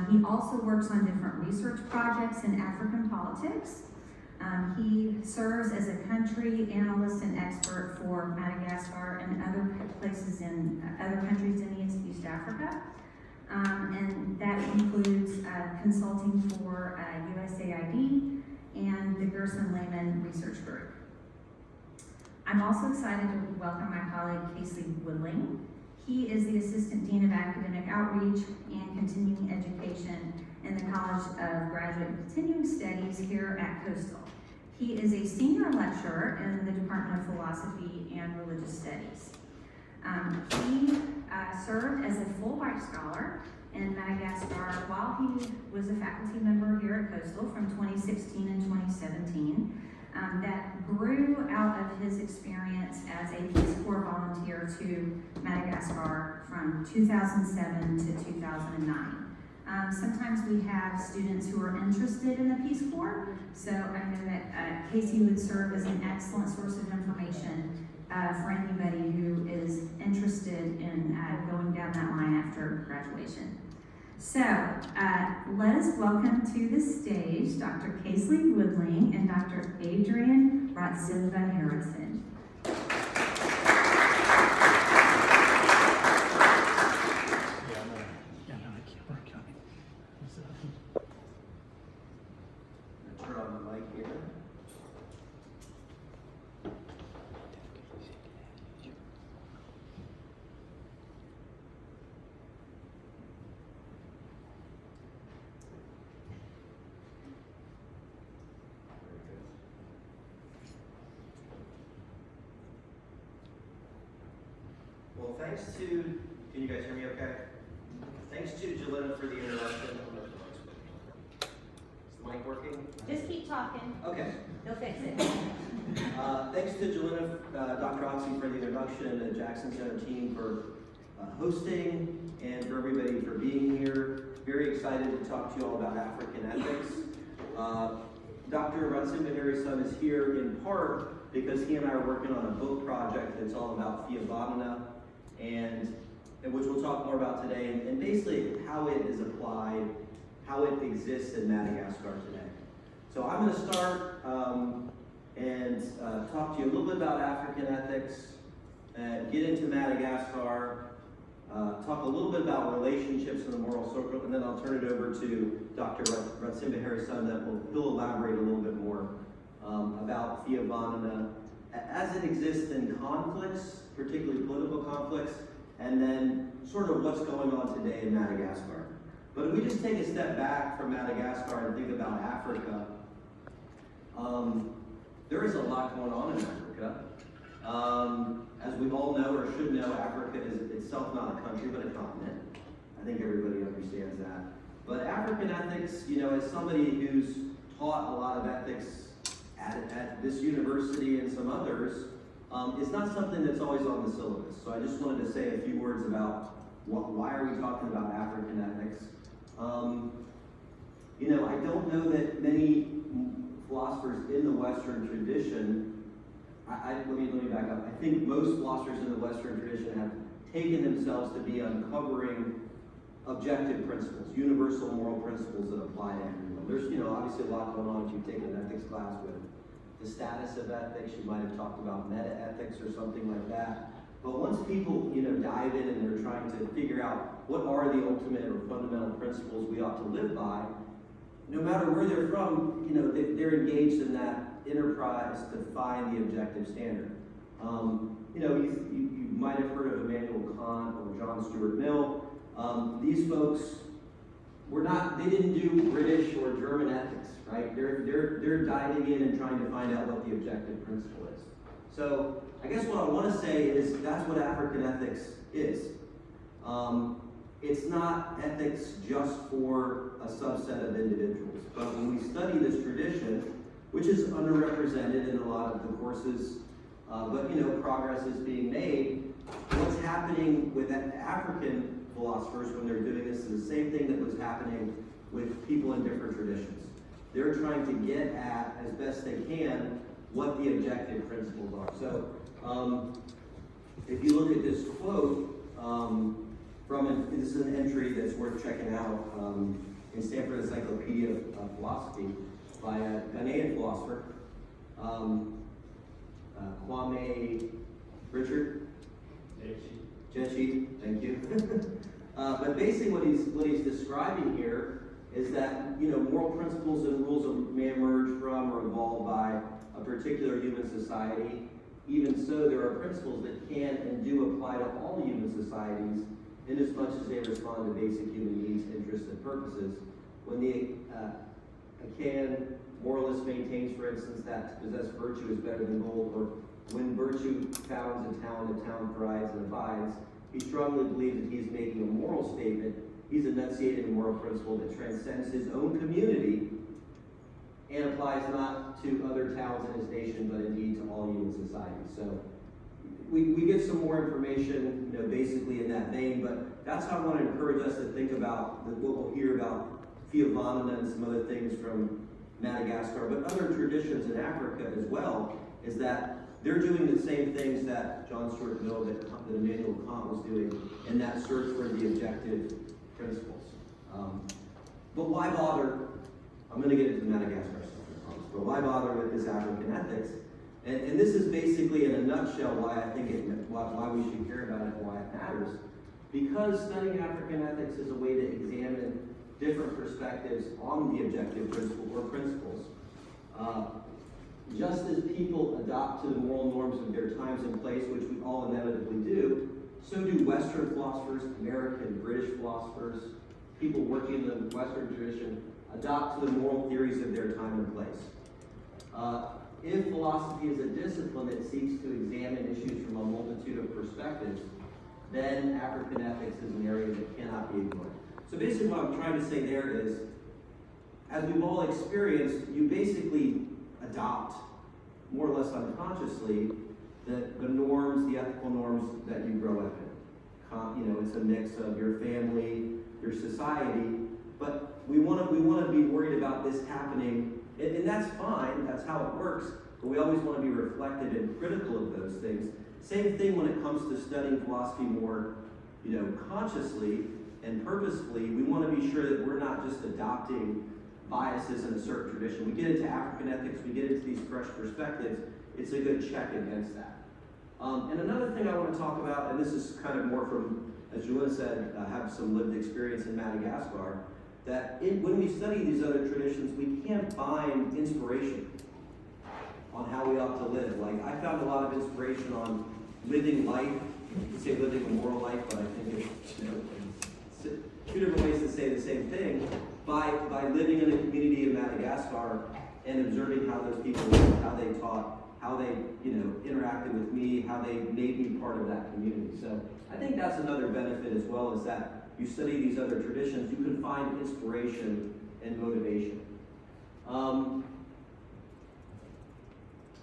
He also works on different research projects in African politics. He serves as a country analyst and expert for Madagascar and other places in other countries in East Africa. And that includes consulting for USAID and the Gerson Lehman Research Group. I'm also excited to welcome my colleague Casey Woodling. He is the Assistant Dean of Academic Outreach and Continuing Education in the College of Graduate and Continuing Studies here at Coastal. He is a senior lecturer in the Department of Philosophy and Religious Studies. He served as a Fulbright Scholar in Madagascar while he was a faculty member here at Coastal from 2016 and 2017. That grew out of his experience as a Peace Corps volunteer to Madagascar from 2007 to 2009. Sometimes we have students who are interested in the Peace Corps, so I know that Casey would serve as an excellent source of information for anybody who is interested in going down that line after graduation. So, let us welcome to the stage Dr. Casey Woodling and Dr. Adrien Ratsimbaharison. Turn on the mic here. Well, thanks to, can you guys hear me okay? Thanks to Jelena for the introduction. Is the mic working? Just keep talking. Okay. They'll fix it. Thanks to Jelena, Dr. Oxy for the introduction, and the Jackson Center team for hosting, and for everybody for being here. Very excited to talk to you all about African ethics. Dr. Ratsimbaharison is here in part because he and I are working on a book project that's all about Fihavanana, and which we'll talk more about today, and basically how it is applied, how it exists in Madagascar today. So I'm going to start and talk to you a little bit about African ethics, get into Madagascar, talk a little bit about relationships in the moral circle, and then I'll turn it over to Dr. Ratsimbaharison that he'll elaborate a little bit more about Fihavanana as it exists in conflicts, particularly political conflicts, and then sort of what's going on today in Madagascar. But if we just take a step back from Madagascar and think about Africa, there is a lot going on in Africa. As we all know or should know, Africa is itself not a country but a continent. I think everybody understands that. But African ethics, you know, as somebody who's taught a lot of ethics at this university and some others, it's not something that's always on the syllabus. So I just wanted to say a few words about why are we talking about African ethics. You know, I don't know that many philosophers in the Western tradition, let me back up. I think most philosophers in the Western tradition have taken themselves to be uncovering objective principles, universal moral principles that apply to everyone. There's, you know, obviously a lot going on if you've taken an ethics class with the status of ethics. You might have talked about meta-ethics or something like that. But once people, you know, dive in and they're trying to figure out what are the ultimate or fundamental principles we ought to live by, no matter where they're from, you know, they're engaged in that enterprise to find the objective standard. You know, you might have heard of Immanuel Kant or John Stuart Mill. These folks they didn't do British or German ethics, right? They're diving in and trying to find out what the objective principle is. So I guess what I want to say is that's what African ethics is. It's not ethics just for a subset of individuals, but when we study this tradition, which is underrepresented in a lot of the courses, but you know, progress is being made. What's happening with African philosophers when they're doing this is the same thing that was happening with people in different traditions. They're trying to get at, as best they can, what the objective principles are. So, if you look at this quote, this is an entry that's worth checking out. philosophy by a Ghanaian philosopher, Kwame Richard Jechi, thank you. But basically what he's describing here is that, moral principles and rules may emerge from or evolve by a particular human society. Even so, there are principles that can and do apply to all human societies, in as much as they respond to basic human needs, interests, and purposes. When the Achaean moralist maintains, for instance, that to possess virtue is better than gold, or when virtue founds a town thrives and abides, he strongly believes that he's making a moral statement. He's enunciating a moral principle that transcends his own community and applies not to other towns in his nation, but indeed to all human societies. So we get some more information, basically in that vein, but that's how I want to encourage us to think about what we'll hear about Fihavanana and some other things from Madagascar, but other traditions in Africa as well, is that they're doing the same things that John Stuart Mill, that Immanuel Kant was doing in that search for the objective principles. But why bother? I'm going to get into Madagascar stuff, I promise, but why bother with this African ethics? And this is basically, in a nutshell, why I think why we should care about it and why it matters. Because studying African ethics is a way to examine different perspectives on the objective principle or principles. Just as people adopt to the moral norms of their times and place, which we all inevitably do, so do Western philosophers, American, British philosophers, people working in the Western tradition, adopt to the moral theories of their time and place. If philosophy is a discipline that seeks to examine issues from a multitude of perspectives, then African ethics is an area that cannot be ignored. So basically what I'm trying to say there is, as we've all experienced, you basically adopt, more or less unconsciously, the norms, the ethical norms that you grow up in. It's a mix of your family, your society, but we want to be worried about this happening, and that's fine, that's how it works, but we always want to be reflective and critical of those things. Same thing when it comes to studying philosophy more, consciously and purposefully. We want to be sure that we're not just adopting biases in a certain tradition. We get into African ethics, we get into these fresh perspectives, it's a good check against that. And another thing I want to talk about, and this is kind of more from, as Julian said, have some lived experience in Madagascar, that when we study these other traditions, we can't find inspiration on how we ought to live. Like, I found a lot of inspiration on living life. You could say living a moral life, but I think it's, two different ways to say the same thing. By living in a community in Madagascar and observing how those people lived, how they taught, how they interacted with me, how they made me part of that community. So I think that's another benefit as well, is that you study these other traditions, you can find inspiration and motivation.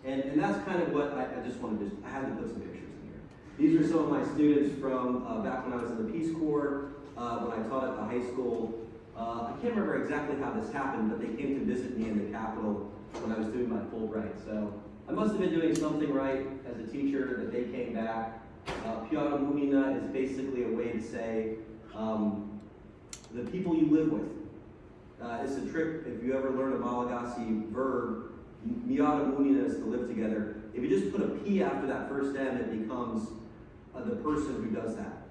And that's kind of what I just wanted to, I had to put some pictures in here. These are some of my students from back when I was in the Peace Corps, when I taught at the high school. I can't remember exactly how this happened, but they came to visit me in the Capitol when I was doing my Fulbright. So I must have been doing something right as a teacher that they came back. Fihavanana is basically a way to say the people you live with. It's a trick. If you ever learn a Malagasy verb, Fihavanana is to live together. If you just put a P after that first M, it becomes the person who does that.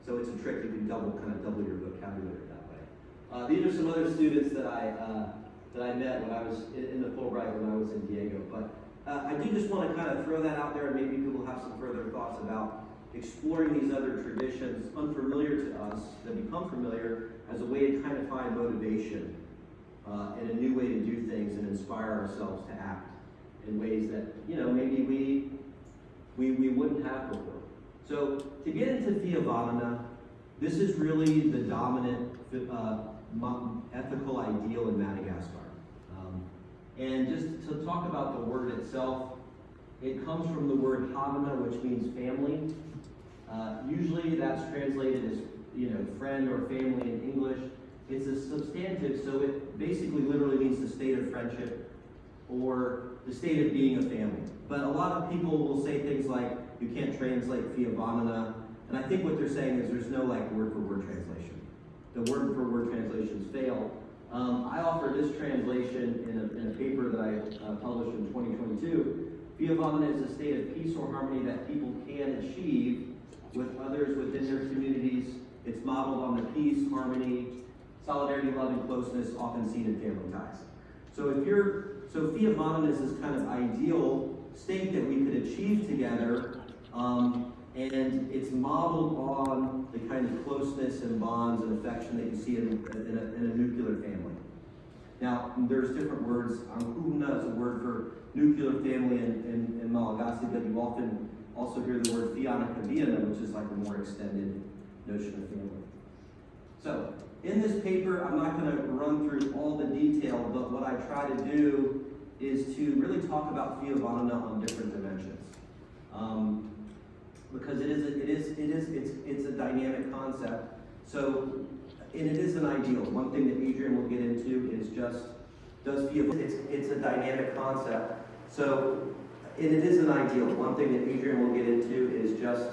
So it's a trick. You can double your vocabulary that way. These are some other students that I met when I was in the Fulbright when I was in Diego. But I do just want to kind of throw that out there, and maybe people have some further thoughts about exploring these other traditions unfamiliar to us that become familiar as a way to kind of find motivation and a new way to do things and inspire ourselves to act in ways that maybe we wouldn't have before. So to get into Fihavanana, this is really the dominant ethical ideal in Madagascar. And just to talk about the word itself, it comes from the word havana, which means family. Usually that's translated as friend or family in English. It's a substantive, so it basically literally means the state of friendship or the state of being a family. But a lot of people will say things like, you can't translate Fihavanana, and I think what they're saying is there's no word-for-word translation. The word-for-word translations fail. I offer this translation translation in a paper that I published in 2022, Fihavanana is a state of peace or harmony that people can achieve with others within their communities. It's modeled on the peace, harmony, solidarity, love, and closeness often seen in family ties. So Fihavanana is this kind of ideal state that we could achieve together, and it's modeled on the kind of closeness and bonds and affection that you see in a nuclear family. Now, there's different words. Angkuna is a word for nuclear family in Malagasy, but you often also hear the word Fihavanana, which is like a more extended notion of family. So, in this paper, I'm not going to run through all the detail, but what I try to do is to really talk about Fihavanana on different dimensions, because it's a dynamic concept. So, and it is an ideal. One thing that Adrien will get into is just it's a dynamic concept. So, and it is an ideal. One thing that Adrien will get into is just,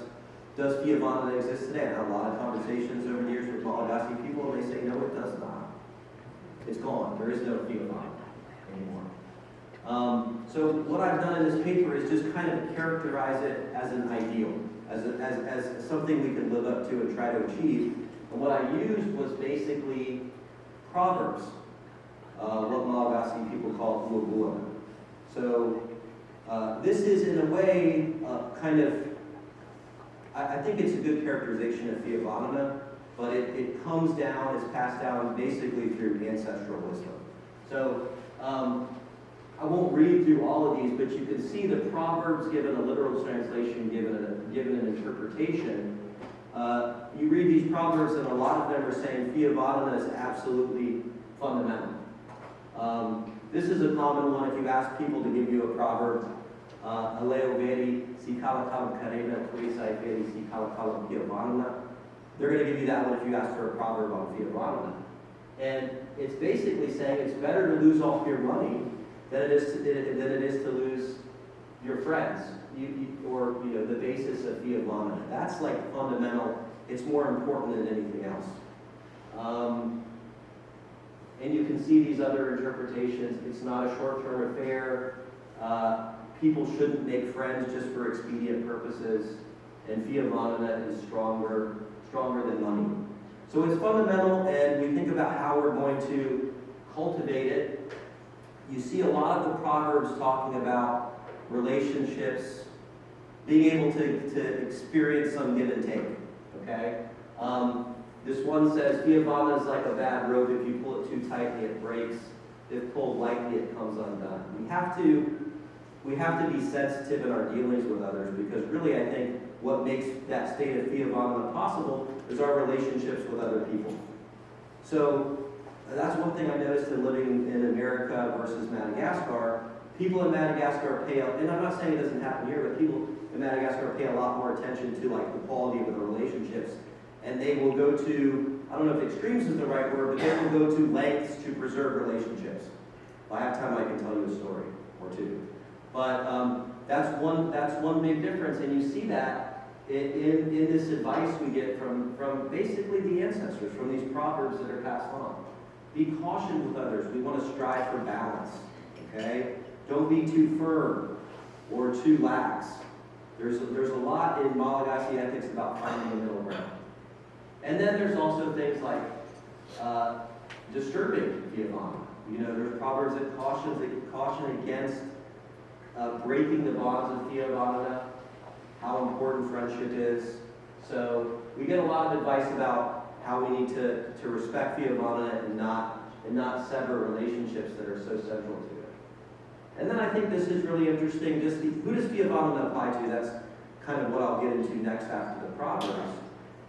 does Fihavanana exist today? I had a lot of conversations over the years with Malagasy people, and they say, no, it does not. It's gone. There is no Fihavanana anymore. So what I've done in this paper is just kind of characterize it as an ideal, as something we can live up to and try to achieve. And what I used was basically proverbs, what Malagasy people call uabua. So this is in a way kind of, I think it's a good characterization of Fihavanana, but it comes down, it's passed down basically through ancestral wisdom. So I won't read through all of these, but you can see the proverbs given a literal translation, given an interpretation. You read these proverbs, and a lot of them are saying Fihavanana is absolutely fundamental. This is a common one. If you ask people to give you a proverb, Aleo veri si kalakalam karena tuisai veri si kalakalam Fihavanana, they're going to give you that one if you ask for a proverb on Fihavanana. And it's basically saying it's better to lose all your money than it is to lose your friends, or the basis of Fihavanana. That's like fundamental. It's more important than anything else. And you can see these other interpretations. It's not a short-term affair. People shouldn't make friends just for expedient purposes. And Fihavanana is stronger than money. So it's fundamental, and we think about how we're going to cultivate it. You see a lot of the proverbs talking about relationships, being able to experience some give and take, okay? This one says, Fihavanana is like a bad rope. If you pull it too tightly, it breaks. If pulled lightly, it comes undone. We have to be sensitive in our dealings with others, because really I think what makes that state of Fihavanana possible is our relationships with other people. So that's one thing I noticed in living in America versus Madagascar. People in Madagascar pay, and I'm not saying it doesn't happen here, but people in Madagascar pay a lot more attention to like the quality of the relationships. And they will go to, I don't know if extremes is the right word, but they will go to lengths to preserve relationships. If I have time, I can tell you a story or two. But that's one big difference, and you see that in this advice we get from basically the ancestors, from these proverbs that are passed on. Be cautious with others. We want to strive for balance, okay? Don't be too firm or too lax. There's a lot in Malagasy ethics about finding the middle ground. And then there's also things like disturbing Fihavanana. There's proverbs that caution against breaking the bonds of Fihavanana, how important friendship is. So we get a lot of advice about how we need to respect Fihavanana and not sever relationships that are so central to it. And then I think this is really interesting. Who does Fihavanana apply to? That's kind of what I'll get into next after the proverbs.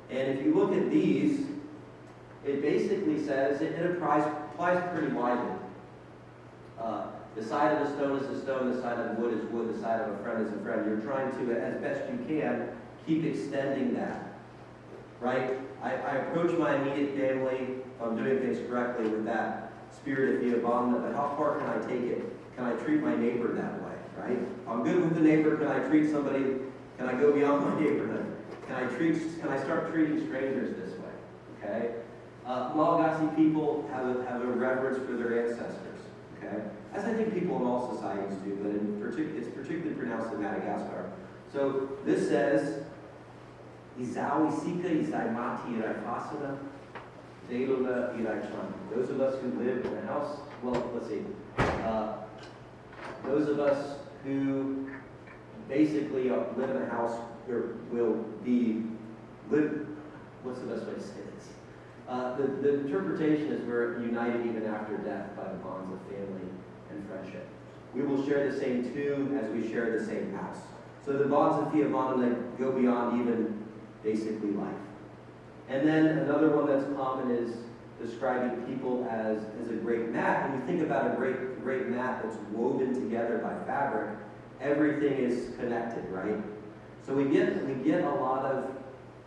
And if you look at these, it basically says it applies pretty widely. The side of a stone is a stone, the side of wood is wood, the side of a friend is a friend. You're trying to, as best you can, keep extending that, right? I approach my immediate family, if I'm doing things correctly, with that spirit of Fihavanana, but how far can I take it? Can I treat my neighbor that way, right? If I'm good with the neighbor, can I treat somebody, can I go beyond my neighborhood? Can I start treating strangers this way, okay? Malagasy people have a reverence for their ancestors, okay? As I think people in all societies do, but it's particularly pronounced in Madagascar. So this says, Izau isika izai mati irai fasana, deilula irai chan. Those of us who live in a house, well, let's see. Those of us who basically live in a house will be live. What's the best way to say this? The interpretation is we're united even after death by the bonds of family and friendship. We will share the same tomb as we share the same house. So the bonds of Fihavanana go beyond even basically life. And then another one that's common is describing people as a great mat. When you think about a great mat that's woven together by fabric, everything is connected, right? So we get a lot of,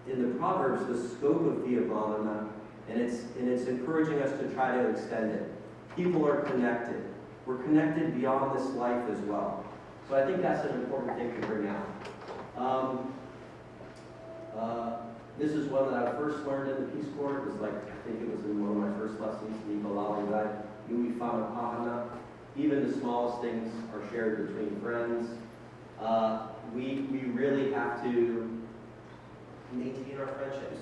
in the Proverbs, the scope of Fihavanana, and it's encouraging us to try to extend it. People are connected. We're connected beyond this life as well. So I think that's an important thing to bring out. This is one that I first learned in the Peace Corps. It was like, I think it was in one of my first lessons, even the smallest things are shared between friends. We really have to maintain our friendships.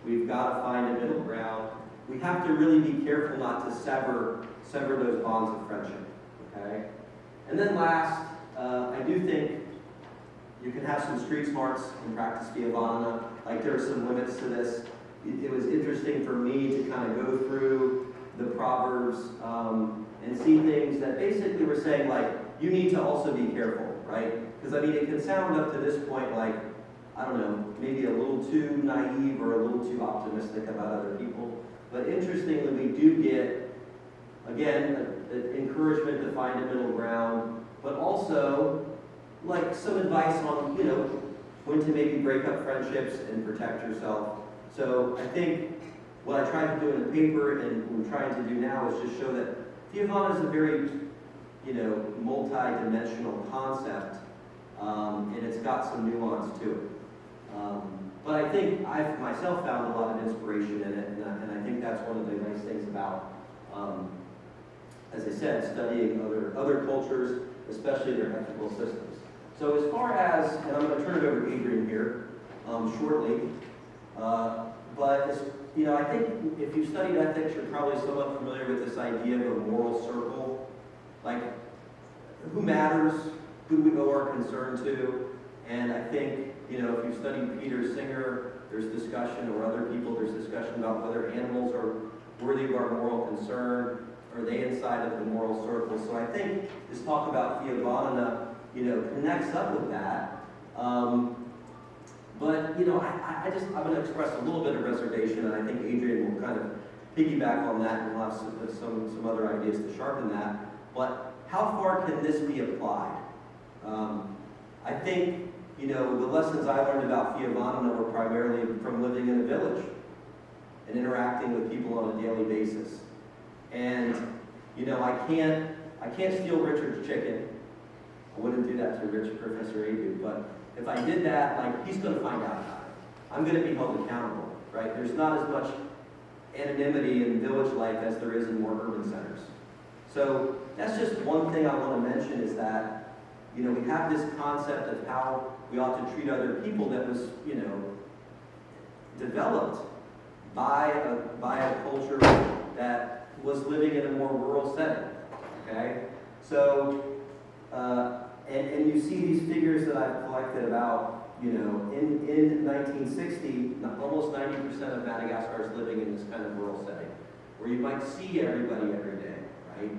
We've got to find a middle ground. We have to really be careful not to sever those bonds of friendship, okay? And then last, I do think you can have some street smarts and practice Fihavanana. Like, there are some limits to this. It was interesting for me to kind of go through the Proverbs and see things that basically were saying, like, you need to also be careful, right? Because, I mean, it can sound up to this point like, I don't know, maybe a little too naive or a little too optimistic about other people. But interestingly, we do get, again, an encouragement to find a middle ground, but also, like, some advice on, you know, when to maybe break up friendships and protect yourself. So I think what I tried to do in the paper and what I'm trying to do now is just show that Fihavanana is a very, you know, multi-dimensional concept, and it's got some nuance to it. But I think I've myself found a lot of inspiration in it, and I think that's one of the nice things about, as I said, studying other cultures, especially their ethical systems. So as far as, and I'm going to turn it over to Adrien here shortly, but you know, I think if you've studied ethics, you're probably somewhat familiar with this idea of a moral circle, like who matters, who we owe our concern to, and I think, you know, if you've studied Peter Singer, there's discussion, or other people, there's discussion about whether animals are worthy of our moral concern. Are they inside of the moral circle? So I think this talk about Fihavanana, you know, connects up with that. But, you know, I'm going to express a little bit of reservation, and I think Adrien will kind of piggyback on that, and we'll have some other ideas to sharpen that. But how far can this be applied? I think, you know, the lessons I learned about Fihavanana were primarily from living in a village and interacting with people on a daily basis. And, you know, I can't steal Richard's chicken. I wouldn't do that to Professor Adu, but if I did that, like, he's going to find out about it. I'm going to be held accountable, right? There's not as much anonymity in village life as there is in more urban centers. So that's just one thing I want to mention, is that, you know, we have this concept of how we ought to treat other people that was, you know, developed by a culture that was living in a more rural setting, okay? So, and you see these figures that I've collected about, you know, in 1960, almost 90% of Madagascar is living in this kind of rural setting, where you might see everybody every day, right?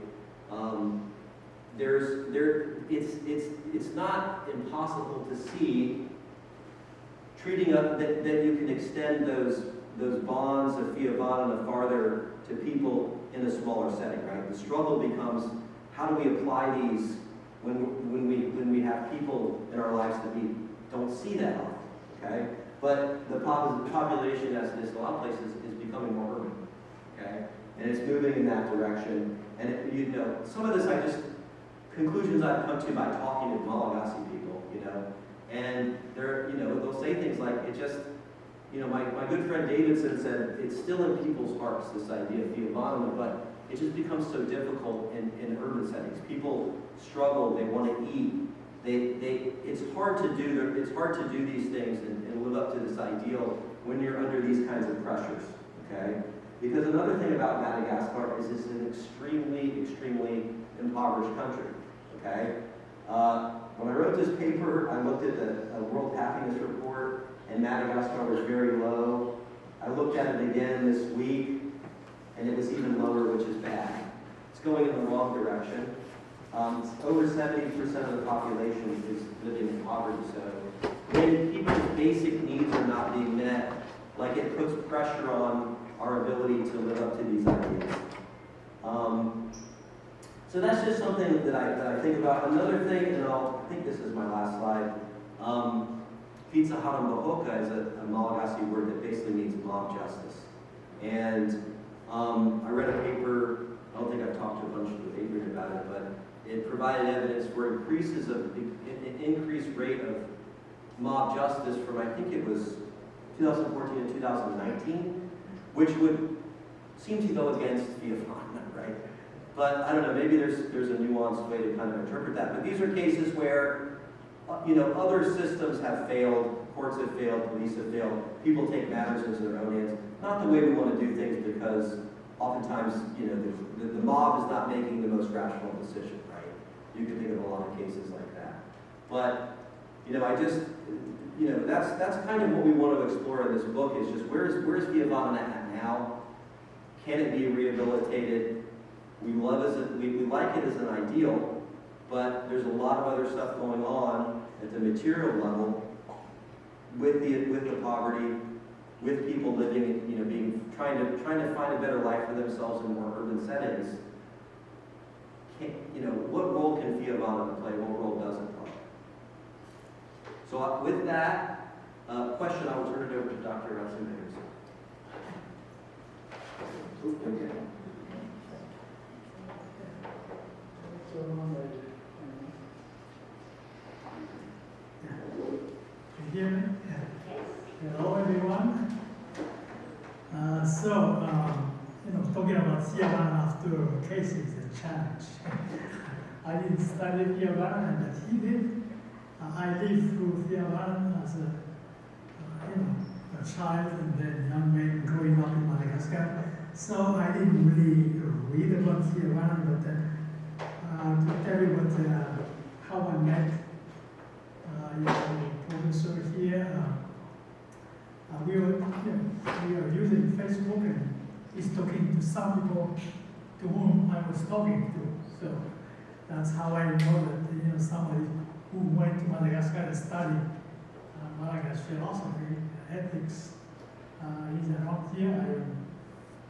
It's not impossible to see treating up that you can extend those bonds of Fihavanana farther to people in a smaller setting, right? The struggle becomes, how do we apply these when we have people in our lives that we don't see that often, okay? But the population, as it is in a lot of places, is becoming more urban, okay? And it's moving in that direction. And you know, some of this conclusions I've come to by talking with Malagasy people, you know, and they're, you know, they'll say things like, it just, you know, my good friend Davidson said, it's still in people's hearts, this idea of Fihavanana, but it just becomes so difficult in urban settings. People struggle, they want to eat. It's hard to do these things and live up to this ideal when you're under these kinds of pressures, okay? Because another thing about Madagascar is it's an extremely, extremely impoverished country, okay? When I wrote this paper, I looked at the World Happiness Report, and Madagascar was very low. I looked at it again this week, and it was even lower, which is bad. It's going in the wrong direction. Over 70% of the population is living in poverty, so when people's basic needs are not being met, like it puts pressure on our ability to live up to these ideas. So that's just something that I think about. Another thing, and I think this is my last slide, Fihavanana is a Malagasy word that basically means mob justice. And I read a paper, I don't think I've talked to a bunch of Adrien about it, but it provided evidence for an increased rate of mob justice from, I think it was 2014 to 2019, which would seem to go against Fihavanana, right? But I don't know, maybe there's a nuanced way to kind of interpret that. But these are cases where, other systems have failed, courts have failed, police have failed, people take matters into their own hands. Not the way we want to do things, because oftentimes, the mob is not making the most rational decision, right? You can think of a lot of cases like that. But, that's kind of what we want to explore in this book, is just where's Fihavanana at now? Can it be rehabilitated? We like it as an ideal, but there's a lot of other stuff going on at the material level with the poverty, with people living, trying to find a better life for themselves in more urban settings. What role can Fihavanana play? What role doesn't it play? So with that question, I will turn it over to Dr. Ratsimbaharison. Okay. Can you hear me? Hello, everyone. Talking about Fihavanana after Casey is a challenge. I didn't study Fihavanana, but he did. I lived through Fihavanana as a child and then young man growing up in Madagascar. So I didn't really read about Fihavanana, but to tell you how I met professor here. We were using Facebook, and he's talking to some people to whom I was talking to. So that's how I know that somebody who went to Madagascar to study Malagasy philosophy, ethics, is around here.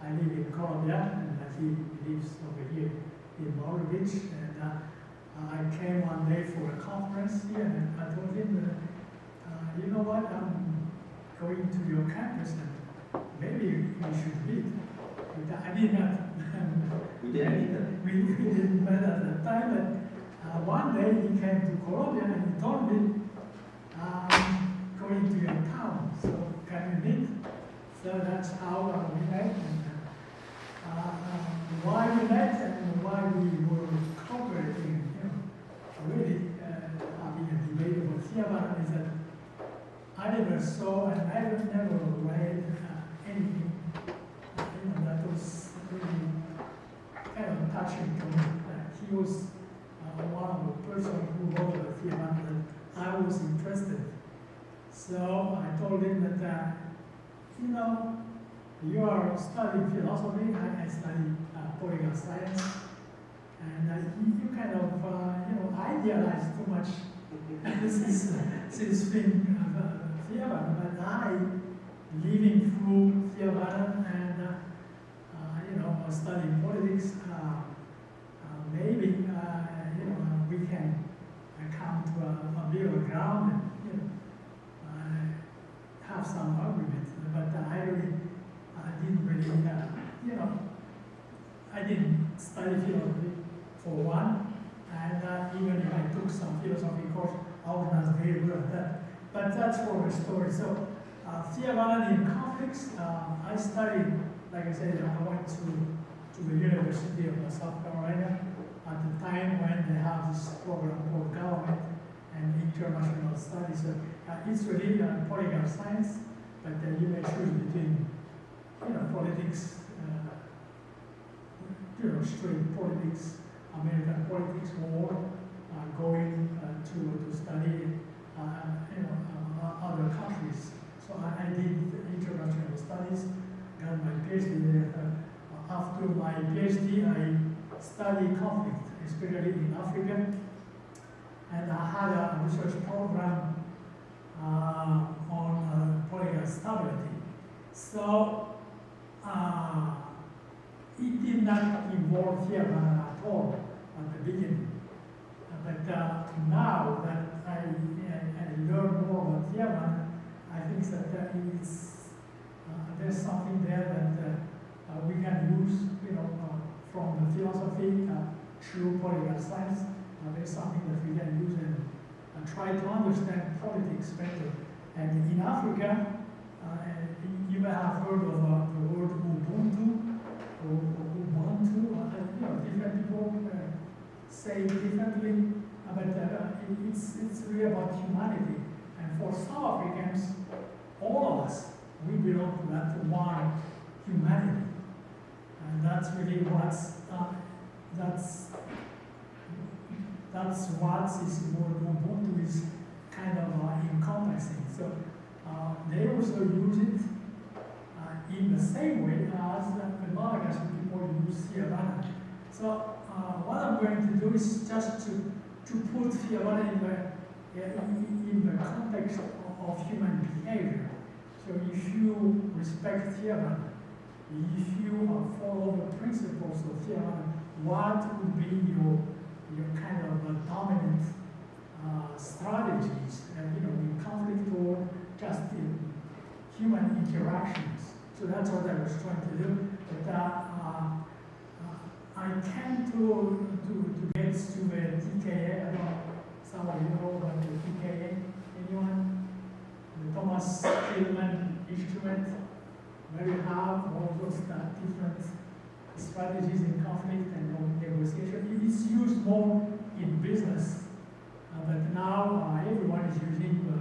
I live in Colombia, and he lives over here in Boulder Beach. And I came one day for a conference here, and I told him, you know what, I'm going to your campus, and maybe we should meet. But I did not. We didn't. We didn't meet at that time, but one day he came to Colombia and he told me, I'm going to your town, so can we meet? So that's how we met. And why we met and why we were cooperating, really having a debate about Fihavanana is that I never saw and I never read anything that was really kind of touching to me. He was one of the person who wrote about Fihavanana that I was interested. So I told him that, you are studying philosophy, I study political science, and you kind of, idealize too much this thing Fihavanana, but I, living through Fihavanana and, studying politics, maybe, we can come to a middle ground and, have some argument, but I didn't really, I didn't study philosophy for one, and even if I took some philosophy course, I was not very good at that. But that's for the story. So, Fihavanana in conflicts, I studied, like I said, I went to to the University of South Carolina at the time when they have this program called Government and International Studies. So it's really political science, but you may choose between, politics, straight politics, American politics, or going to study, other countries. So I did international studies, got my PhD there. After my PhD, I studied conflict, especially in Africa, and I had a research program on political stability. So it did not involve Fihavanana at all at the beginning. But now that I learn more about Fihavanana, I think that there's something there that we can use, from the philosophy to political science. There's something that we can use and try to understand politics better. And in Africa, you may have heard of the word Ubuntu or Ubuntu. Different people say it differently, but it's really about humanity. And for some Africans, all of us, we belong to that one humanity. And that's really that's what this word Ubuntu is kind of encompassing. So they also use it in the same way as the Malagasy people use Fihavanana. So what I'm going to do is just to put Fihavanana in the context of human behavior. So if you respect Fihavanana, if you follow the principles of Fihavanana, what would be your kind of dominant strategies, in conflict or just in human interactions? So that's what I was trying to do. But I came to get to the TKA. I don't know, some of you know about the TKA. Anyone? The Thomas Tillman instrument, where you have all those different strategies in conflict and negotiation. It's used more in business, but now everyone is using the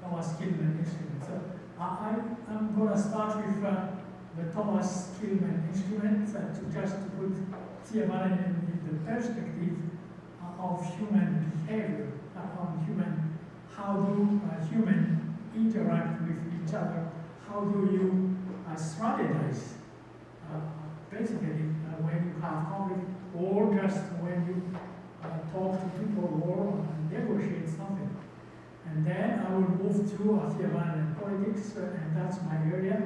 Thomas Tillman instrument. So I'm going to start with the Thomas Tillman instrument to put Fihavanana in the perspective of human behavior, on how do human interact with each other, how do you strategize, basically when you have conflict, or just when you talk to people or negotiate something. And then I will move to Fihavanana politics, and that's my area.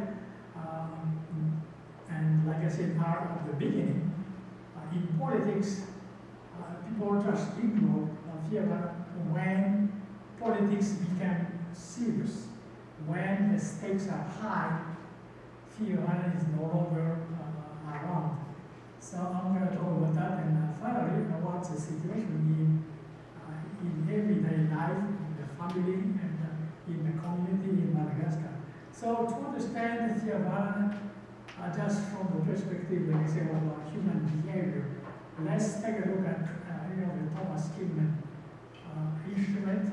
And like I said at the beginning, in politics, people just ignore Fihavanana when politics became serious. When the stakes are high, Fihavanana is no longer around. So I'm going to talk about that, and finally, what's the situation in everyday life, in the family, and in the community in Madagascar. So to understand Fihavanana, just from the perspective, like I say, of human behavior, let's take a look at the Thomas Tillman instrument.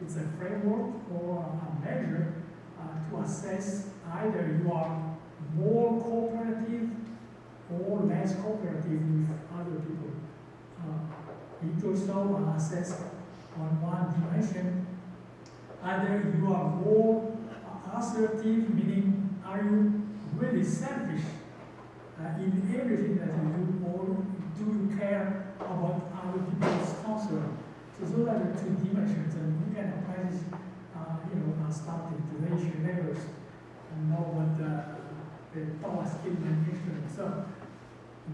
It's a framework or a measure to assess either you are more cooperative or less cooperative with other people. It also assesses on one dimension either you are more assertive, meaning are you really selfish in everything that you do, or do you care about other people's concern? So those are the two dimensions, and we can apply this, starting today, if you never know what the Thomas Tillman instrument. So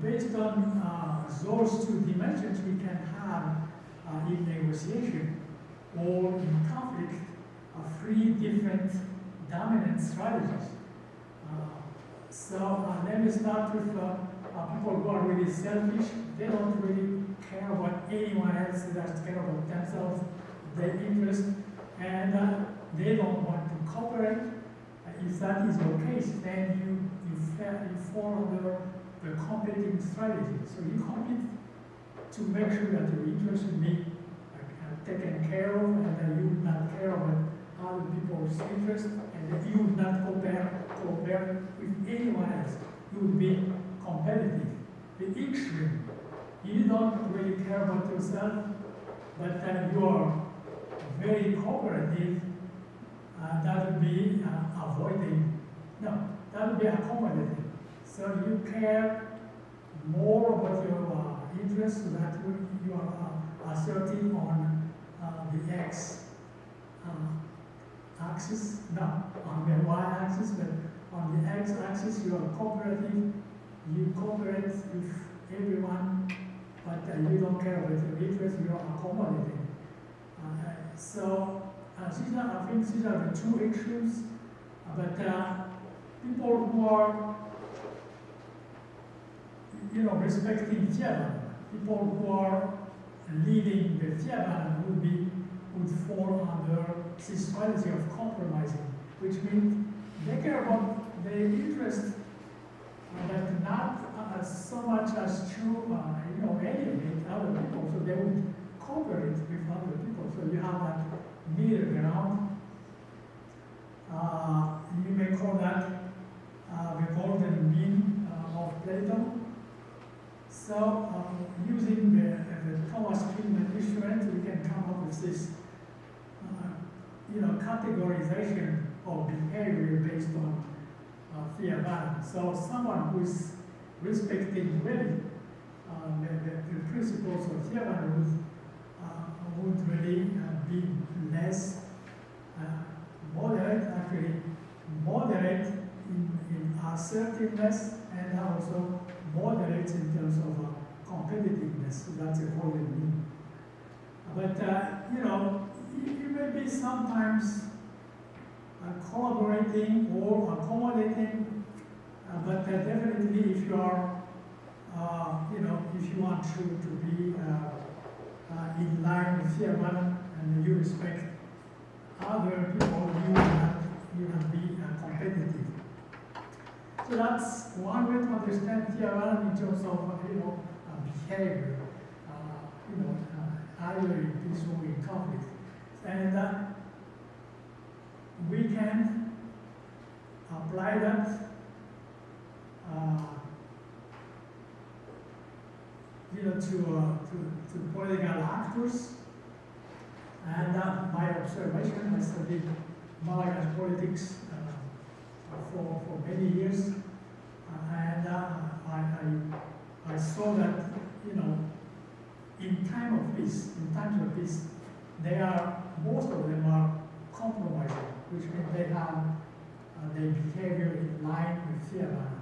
based on those two dimensions, we can have in negotiation or in conflict three different dominant strategies. So let me start with people who are really selfish. They don't really care about anyone else. They just care about themselves, their interest, and they don't want to cooperate. If that is your case, then you you fall under the competing strategy. So you compete to make sure that your interests will be taken care of, and that you would not care about other people's interests, and that you would not compare with anyone else. You would be competitive. The extreme. You don't really care about yourself, but you are very cooperative. That would be avoiding. No, that would be accommodating. So you care more about your interests, so that you are asserting on the X axis, not on the Y axis, but on the X axis you are cooperative. You cooperate with everyone, but you don't care about your interests. You are accommodating. I think these are the two extremes. But people who are, respecting Fihavanana, people who are leading the Fihavanana would fall under this strategy of compromising, which means they care about their interests, but not so much as to alienate other people. So they would cooperate with other people. So you have that middle ground. You may call that the golden mean of Plato. So using the Thomas Friedman instrument, we can come up with this categorization of behavior based on Fihavanana. So someone who is respecting really the principles of Fihavanana would really be less moderate, actually moderate in assertiveness, and also moderate in terms of competitiveness. So that's a golden mean. But you may be sometimes collaborating or accommodating, but definitely if you are, if you want to be in line with Fihavanana and you respect other people, you will not be competitive. So that's one way to understand Fihavanana in terms of behavior, either in peace or in conflict, and we can apply that to political actors. And my observation, I studied Malagasy politics for many years, and I saw that in times of peace, most of them are compromising, which means they have their behavior in line with Fihavanana.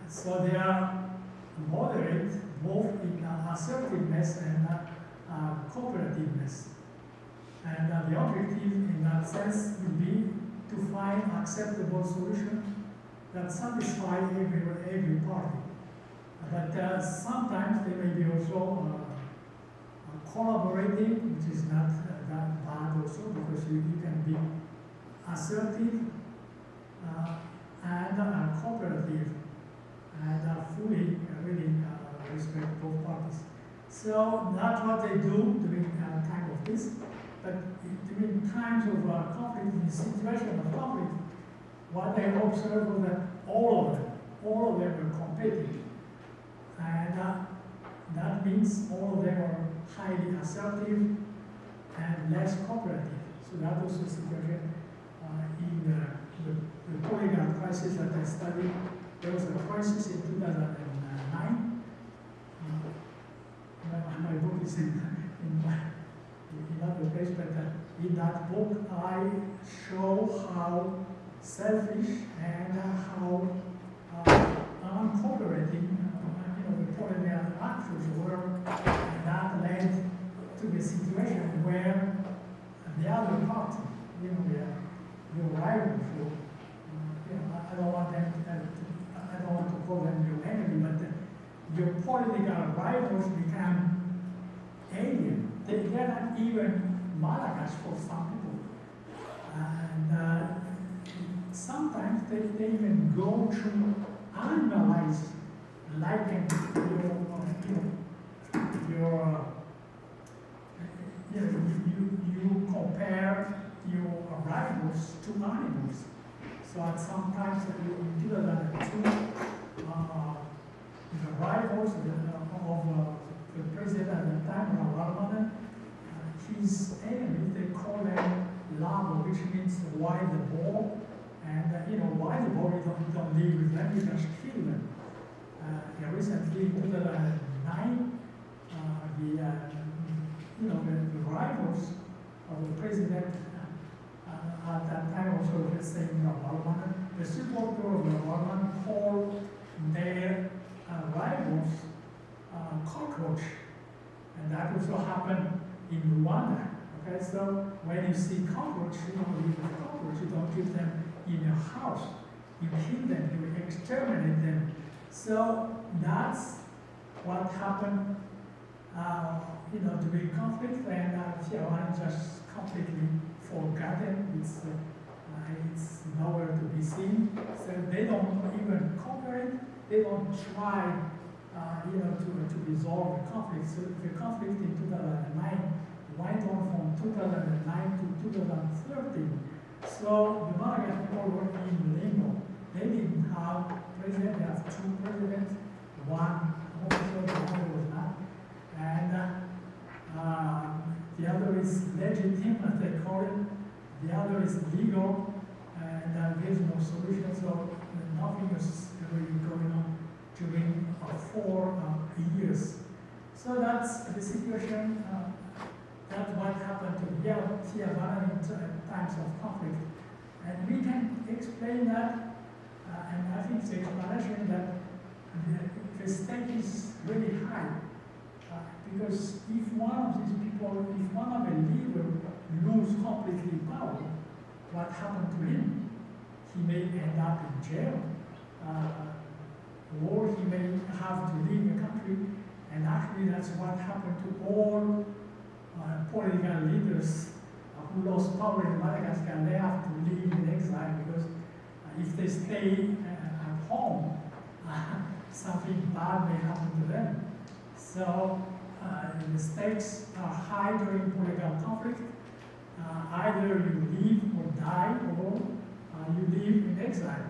So they are moderate both in assertiveness and cooperativeness. And the objective in that sense would be to find acceptable solution that satisfy every party. But sometimes they may be also collaborating, which is not that bad also, because you can be assertive and cooperative and fully really respect both parties. So that's what they do during time of peace, but during times of conflict, in the situation of conflict, what they observe was that all of them are competing, and that means all of them are highly assertive and less cooperative. So that was the situation in the polygon crisis that I studied. There was a crisis in 2009. My book is in another place, but in that book I show how selfish and how uncooperating the polygon actors were, and that led to the situation where the other party, your rivals, I don't want to call them your enemy, but your political rivals become alien. They're not even Malagasy for some people. And sometimes they even go to animalize, liken you compare your rivals to animals. So at some times in 2002, the rivals of the president at the time, Fihavanana, his enemies, they call them labo, which means wild boar. And wild boar, you don't live with them, you just kill them. Recently, in 2009, the rivals of the president at that time also were saying Fihavanana. The supporter of Fihavanana called their rivals cockroach, and that also happened in Rwanda. Okay, so when you see cockroach, you don't leave the cockroach, you don't keep them in your house, you kill them, you exterminate them. So that's what happened, during conflict, and Fihavanana just completely forgotten. It's nowhere to be seen. So they don't even cooperate. They don't try, to resolve the conflict. So the conflict in 2009 went on from 2009 to 2013. So the Malagasy people were in limbo. They didn't have president. They have two presidents. One official, the other was not. And the other is legitimate, as they call it. The other is legal, and there's no solution. So nothing is really going on during 4 years. So that's the situation. That's what happened to Fihavanana in times of conflict. And we can explain that, and I think the explanation that the stake is really high. Because if one of these people, if one of the leaders lose completely power, what happened to him? He may end up in jail, or he may have to leave the country. And actually that's what happened to all political leaders who lost power in Madagascar. They have to leave in exile because if they stay at home, something bad may happen to them. So the stakes are high during political conflict. Either you leave or die, or you live in exile.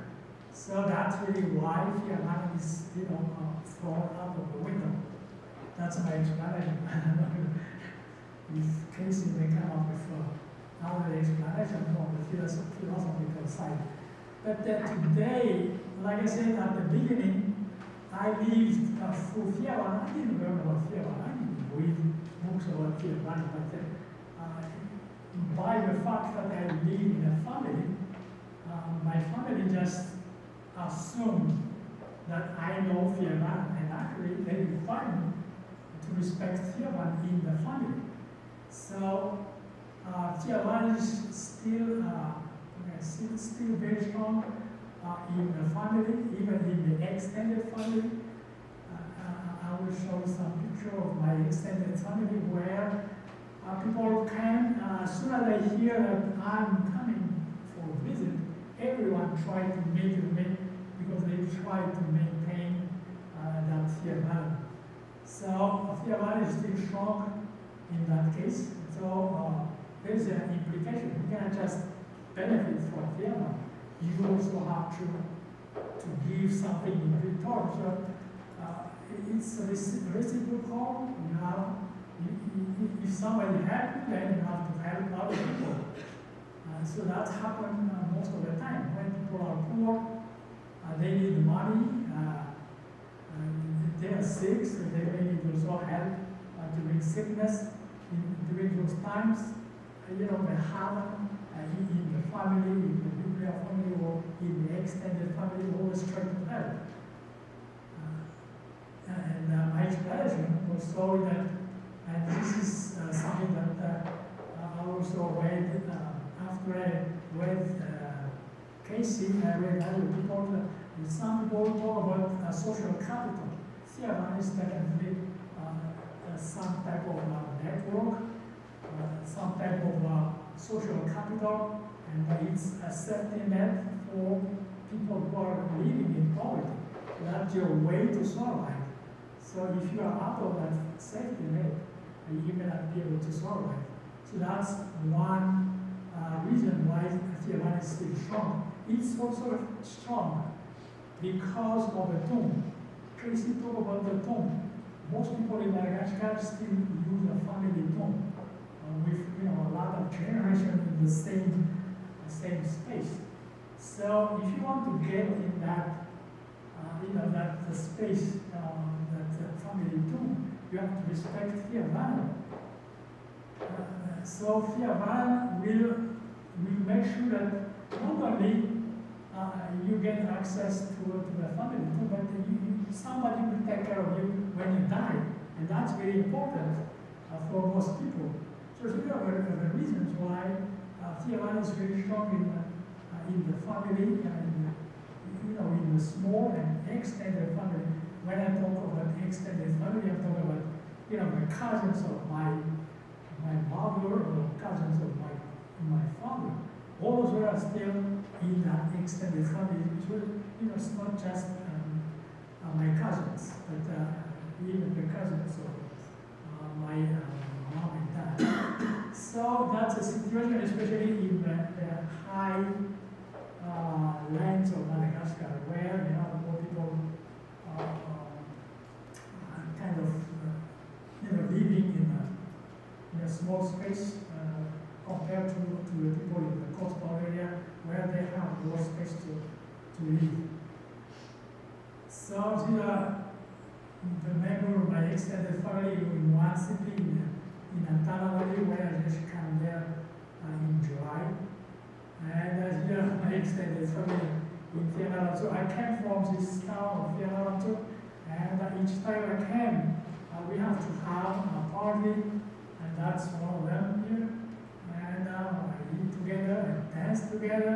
So that's really why Fihavanana is, thrown out of the window. That's my explanation. If Casey may come up with another explanation from the philosophical side. But today, like I said at the beginning, I lived through Fihavanana. I didn't learn about Fihavanana. I didn't read books about Fihavanana. But by the fact that I live in a family, my family just assumed that I know Fihavanana, and actually they require me to respect Fihavanana in the family. So Fihavanana is still very strong in the family, even in the extended family. I will show some picture of my extended family where people can, as soon as they hear that I'm coming for a visit, everyone tries to meet me because they try to maintain that Fihavanana. So Fihavanana is still strong in that case. So there's an implication. You cannot just benefit from Fihavanana. You also have to give something in return. So it's reciprocal. If somebody helps you, then you have to help other people. So that happens most of the time. When people are poor, they need money, they are sick, so they may need also help during sickness. During those times, they have in the family, in the nuclear family, or in the extended family, always try to help. And my explanation was so that, and this is something that I also read after I read Casey, I read other people, some people talk about social capital. Fihavanana is definitely some type of network, some type of social capital, and it's a safety net for people who are living in poverty. That's your way to survive. So if you are out of that safety net, you may not be able to survive. So that's one reason why Fihavanana is still strong. It's also strong because of the tomb. Casey talked about the tomb. Most people in Madagascar still use a family tomb with a lot of generation in the same space. So if you want to get in that that the space, that family tomb, you have to respect Fihavanana. So Fihavanana will make sure that not only you get access to the family tomb, but somebody will take care of you when you die, and that's very important for most people. So these are the reasons why Fihavanana is very strong in the family, in the small and extended family. When I talk about extended family, I'm talking about my cousins of my mother or cousins of my father. All those are still in that extended family. So it's not just my cousins, but even the cousins of my mom and dad. So that's a situation, especially in the high lands of Madagascar, where more people kind of living in a small space compared to the people in the coastal area where they have more space to live. So these are the member of my extended family in one city in Antananarivo, where I just came there in July. And here my extended family in Fihavanana. So I came from this town of Fihavanana, and each time I came, we have to have a party, and that's one of them here. And we eat together and dance together.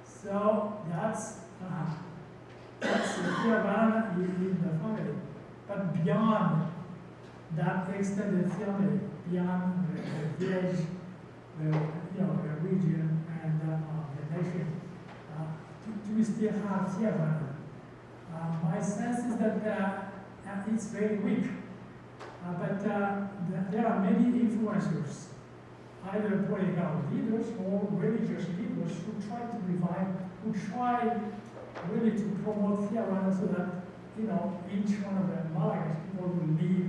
So that's the Fihavanana in the family. But beyond that extended family, beyond the village, the region, and the nation, we still have Fihavanana. My sense is that it's very weak, but there are many influencers, either political leaders or religious leaders, who try to revive, who try really to promote Fihavanana so that each one of the Malagasy people will live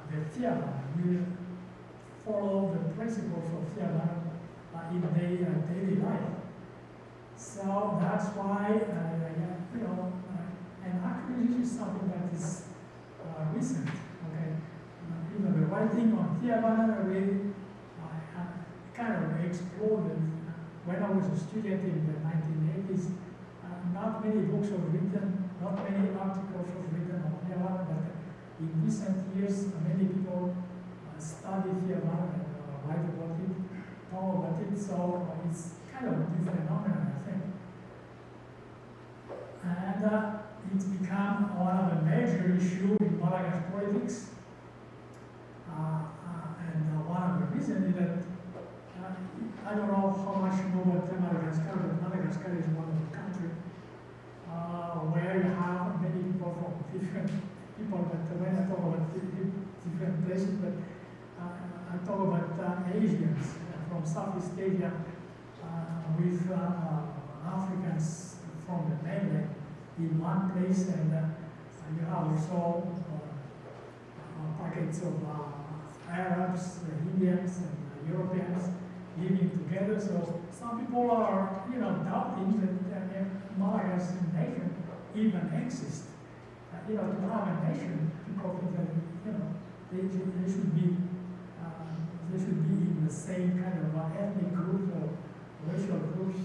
the Fihavanana, will follow the principles of Fihavanana in their daily life. So that's why, and actually this is something that is recent, okay? The writing on Fihavanana really kind of exploded when I was a student in the 1980s. Not many books were written, not many articles were written on Fihavanana, but in recent years, many people study Fihavanana and write about it, talk about it, so it's kind of a new phenomenon, I think. And it's become one of the major issues in Malagasy politics. And one of the reasons is that I don't know how much you know about Madagascar, but Madagascar is one of the countries where you have many people from different people, but when I talk about different places, but I talk about Asians from Southeast Asia with Africans from the mainland in one place, and you have also pockets of Arabs, Indians, and Europeans living together. So some people are, doubting that Malagasy nation even exists. To have a nation, people think that they should be in the same kind of ethnic group or racial groups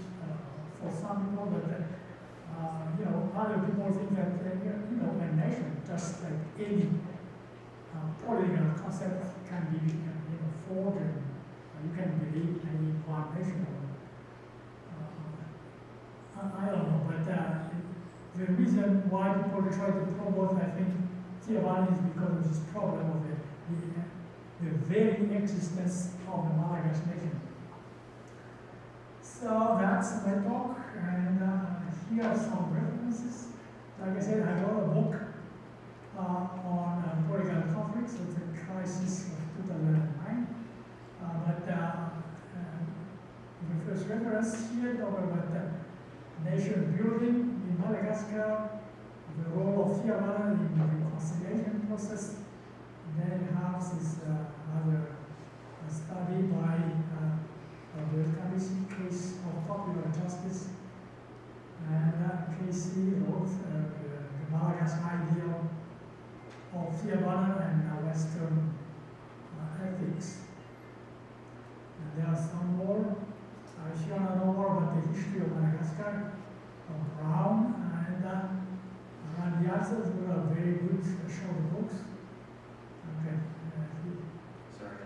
for some people, but other people think that a nation, just like any political concept, can be formed, and you can believe in one nation. I don't know, but the reason why people try to promote, I think, Fihavanana is because of this problem of the very existence of the Malagasy nation. So that's my talk. and here are some references. Like I said, I wrote a book on political conflicts of the crisis of 2009. The first reference here talk about the nation building in Madagascar, the role of Fihavanana in the reconciliation process. Then you have this other study by the case of popular justice. And Casey wrote the Malagasy ideal of Fihavanana and Western ethics. And there are some more. If you want to know more about the history of Madagascar, of Brown and the others were very good short books. Okay. Sorry,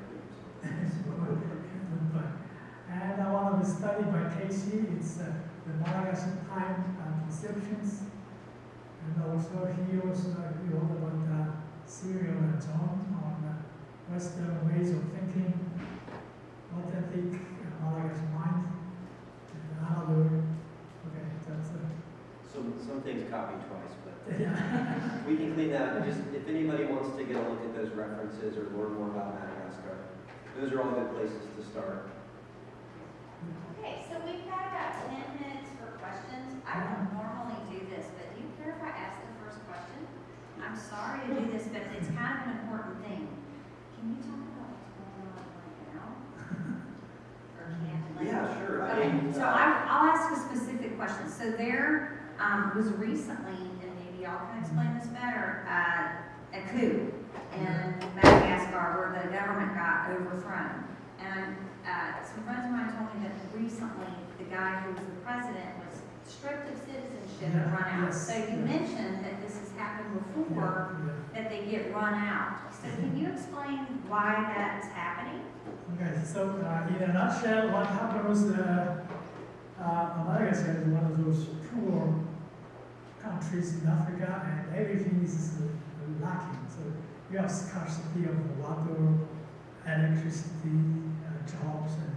And one of the study by Casey, it's the Malagasy time conceptions. And also he also wrote about Cyril and John on Western ways of thinking, authentic Malagasy mind, and another. Okay, that's some things copy twice, but yeah. we can clean that up. Just if anybody wants to get a look at those references or learn more about Madagascar, those are all good places to start. Okay, so we've got about 10 minutes for questions. I don't normally do this, but do you care if I ask the first question? I'm sorry to do this, but it's kind of an important thing. Can you talk about what's going on right now? Or can't? Yeah, sure. Okay, so I'll ask a specific question. So there was recently, and maybe y'all can explain this better, a coup in Madagascar where the government got overthrown. And some friends of mine told me that recently the guy who was the president was stripped of citizenship and run out. Yes, So you mentioned that this has happened before, that they get run out. So can you explain why that's happening? Okay, so in a nutshell, what happened was Madagascar is one of those poor countries in Africa, and everything is lacking. So you have scarcity of water, electricity, jobs, and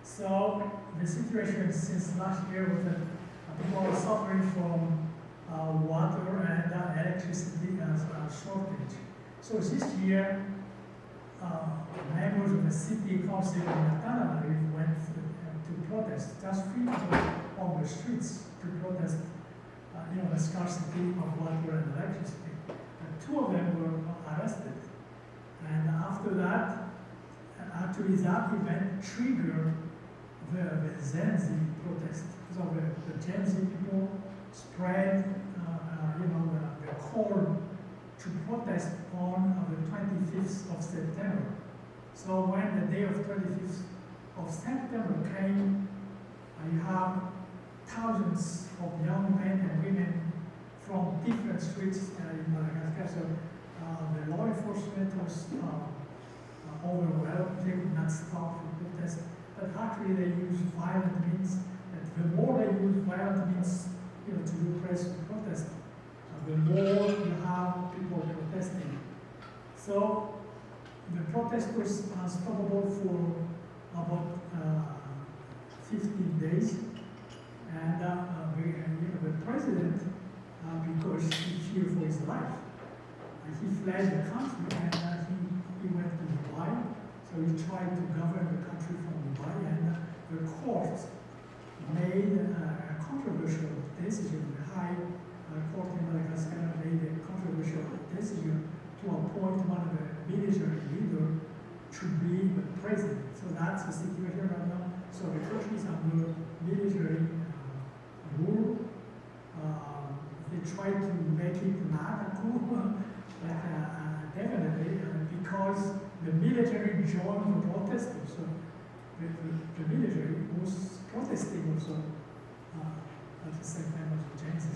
so the situation since last year was that people are suffering from water and electricity as a shortage. So this year, members of the city council in Tananarive went to protest, just free people on the streets to protest, the scarcity of water and electricity. And 2 of them were arrested. And after that, actually that event triggered the Gen Z protest. So the Gen Z people spread, the call to protest on the 25th of September. So when the day of 25th of September came, you have thousands of young men and women from different streets in Madagascar. So the law enforcement was overwhelmed. They could not stop the protest. But actually they used violent means. And the more they use violent means, to repress the protest, the more you have people protesting. So the protest was unstoppable for about 15 days. And the president, because he feared for his life, he fled the country and he went to Dubai. So he tried to govern the country from Dubai, and the court made a controversial decision. The High Court in Madagascar made a controversial decision to appoint one of the military leaders to be the president. So that's the situation right now. So the country is under military rule. They try to make it not a coup, but definitely because the military joined the protesters. So the military was protesting also at the same time as the Gen Z.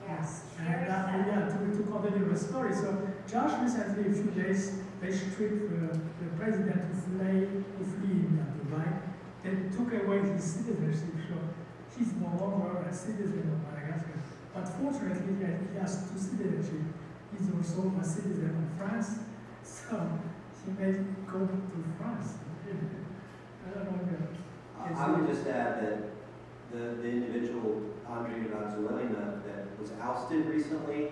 Yes. And to continue the story, so just recently, a few days, they stripped the president to flee in Dubai. They took away his citizenship, so he's no longer a citizen of Madagascar. But fortunately, he has 2 citizenships. He's also a citizen of France, so he may go to France. I don't know. I would just add that the individual Adrien Ratsimbaharison that was ousted recently,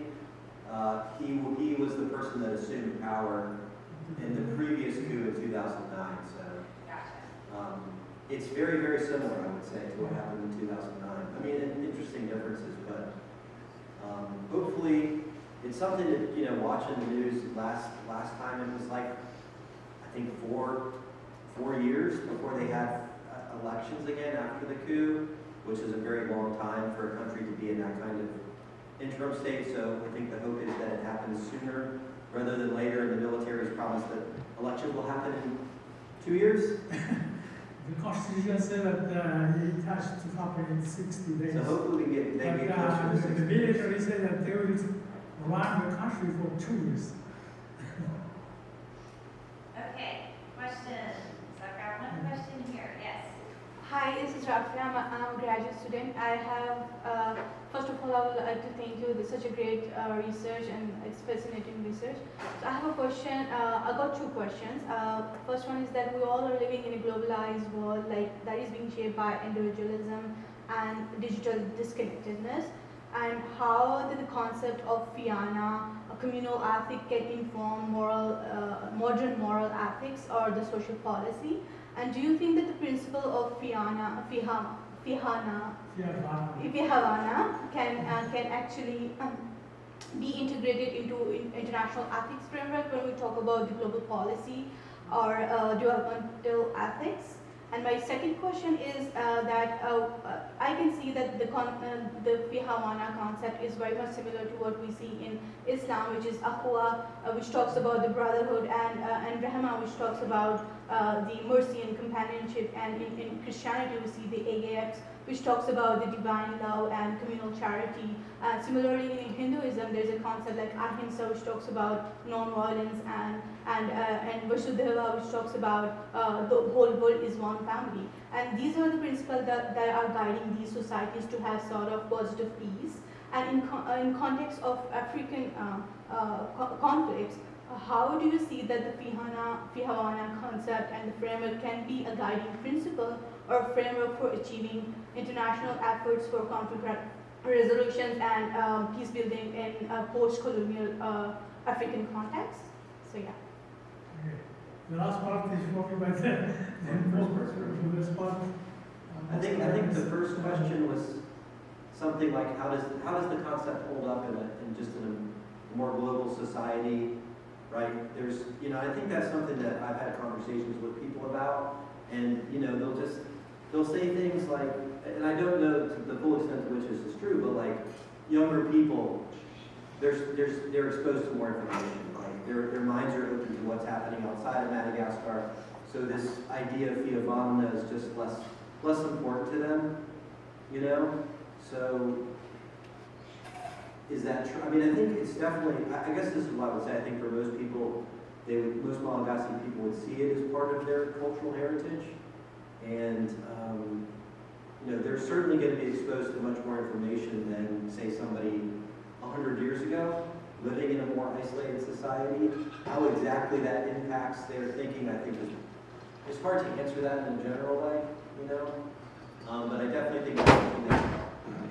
he was the person that assumed power in the previous coup in 2009. So it's very, very similar, I would say, to what happened in 2009. I mean, interesting differences, but hopefully it's something that, watching the news last time, it was like, I think 4 years before they had elections again after the coup, which is a very long time for a country to be in that kind of interim state. So I think the hope is that it happens sooner rather than later, and the military has promised that elections will happen in 2 years. The Constitution said that it has to happen in 60 days. So hopefully we get closer to 60 the days. military said that they will run the country for 2 years. Okay, questions? I've got one question here, yes. Hi, this is Rafia. I'm a graduate student. I have, first of all, I would like to thank you. This is such a great research, and it's fascinating research. So I have a question. I got 2 questions. First one is that we all are living in a globalized world, that is being shaped by individualism and digital disconnectedness. And how did the concept of Fihavanana, a communal ethic, can inform modern moral ethics or the social policy? And do you think that the principle of Fihavanana can actually be integrated into international ethics framework when we talk about the global policy or developmental ethics? And my second question is that I can see that the Fihavanana concept is very much similar to what we see in Islam, which is Akhwa, which talks about the brotherhood, and Rahma, which talks about the mercy and companionship, and in Christianity we see the AAX, which talks about the divine love and communal charity. Similarly, in Hinduism, there's a concept like Ahimsa, which talks about non-violence, and Vasudhaiva, which talks about the whole world is one family. And these are the principles that are guiding these societies to have sort of positive peace. And in context of African conflicts, how do you see that the Fihavanana concept and the framework can be a guiding principle or framework for achieving international efforts for conflict resolutions and peace building in a post-colonial African context? So yeah. Okay. The last part is for me, but then for this part. I think the first question was something like how does the concept hold up in a more global society, right? There's I think that's something that I've had conversations with people about, and they'll say things like, and I don't know to the full extent to which this is true, but like younger people, they're exposed to more information. Like their minds are open to what's happening outside of Madagascar. So this idea of Fihavanana is just less important to them, So is that true? I mean, I think it's definitely. I guess this is what I would say. I think for most people, most Malagasy people would see it as part of their cultural heritage, and they're certainly going to be exposed to much more information than, say, somebody 100 years ago living in a more isolated society. How exactly that impacts their thinking, I think, it's hard to answer that in a general way, But I definitely think it's something that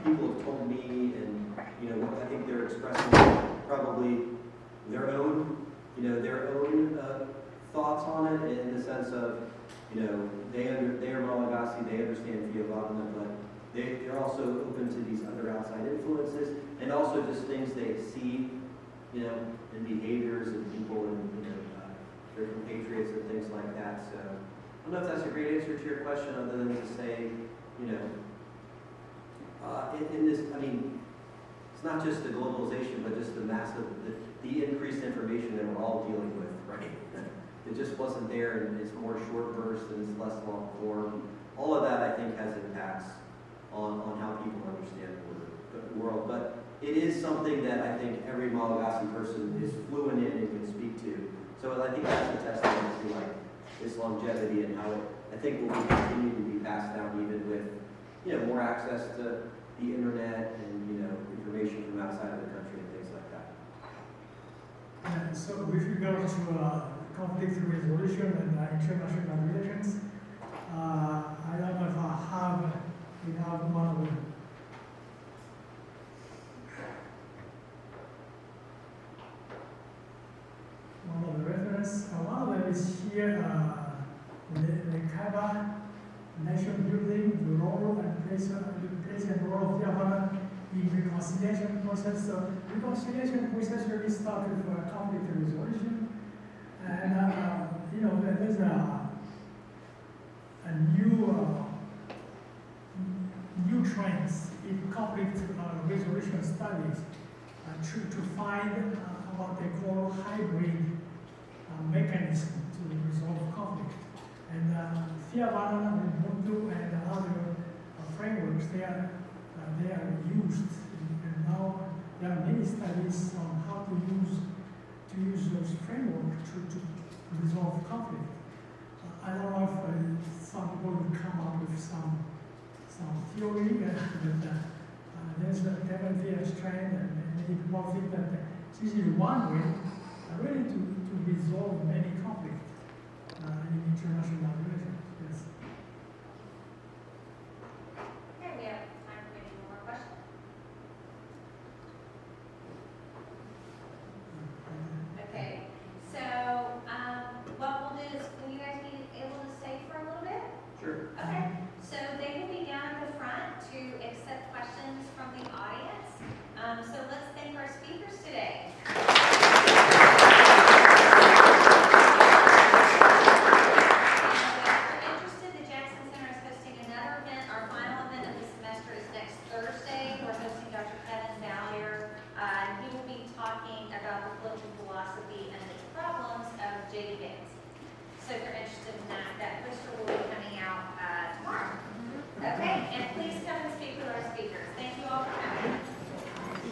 people have told me, and I think they're expressing probably their own thoughts on it, in the sense of, they are Malagasy, they understand Fihavanana, but they're also open to these other outside influences, and also just things they see, in behaviors of people and their compatriots and things like that. So I don't know if that's a great answer to your question, other than to say, in this, I mean, it's not just the globalization, but just the massive, the increased information that we're all dealing with, right? It just wasn't there, and it's more short burst and it's less long form. All of that, I think, has impacts on how people understand the world. But it is something that I think every Malagasy person is fluent in and can speak to. So I think that's a testament to this longevity and how it, I think, will continue to be passed down, even with more access to the internet and information from outside of the country and things like that. And so with regard to conflict resolution and international relations, I don't know if I have we have one of them. One of the reference, one of them is here, the Kaiba Nation Building, the role and place and role of Fihavanana in reconciliation process. So reconciliation process really started for conflict resolution, and you know there's a new trends in conflict resolution studies to find what they call hybrid mechanism to resolve conflict. And Fihavanana, Ubuntu, and other frameworks, they are used. And now there are many studies on how to use those frameworks to resolve conflict. I don't know if some people will come up with some theory, but there's definitely a trend, and many people think that this is one way really to resolve many conflicts in international relations. Yes.